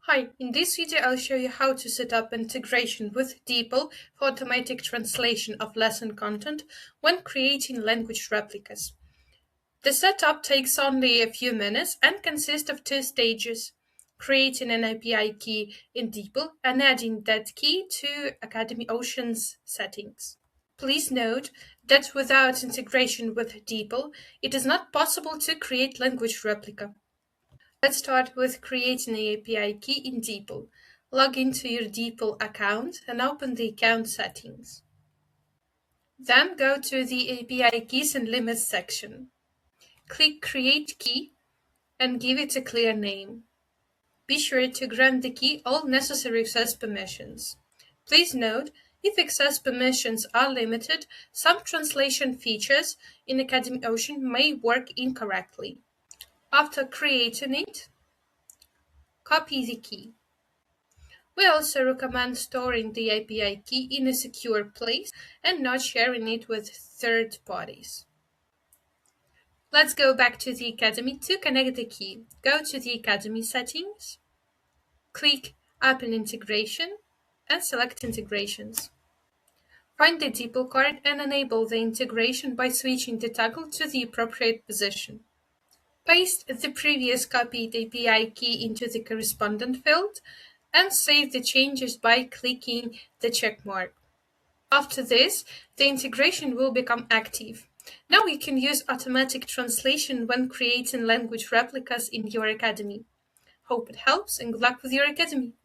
Hi, in this video I'll show you how to set up integration with DeepL for automatic translation of lesson content when creating language replicas. The setup takes only a few minutes and consists of two stages: creating an API key in DeepL and adding that key to AcademyOcean's settings. Please note that without integration with DeepL, it is not possible to create language replica. Let's start with creating an API key in DeepL. Log into your DeepL account and open the account settings. Then go to the API keys and limits section. Click Create Key and give it a clear name. Be sure to grant the key all necessary access permissions. Please note, if access permissions are limited, some translation features in AcademyOcean may work incorrectly. After creating it, copy the key. We also recommend storing the API key in a secure place and not sharing it with third parties. Let's go back to the Academy to connect the key. Go to the Academy settings, click Open Integration, and select Integrations. Find the DeepL card and enable the integration by switching the toggle to the appropriate position. Paste the previous copied API key into the correspondent field and save the changes by clicking the check mark. After this, the integration will become active. Now you can use automatic translation when creating language replicas in your Academy. Hope it helps and good luck with your Academy!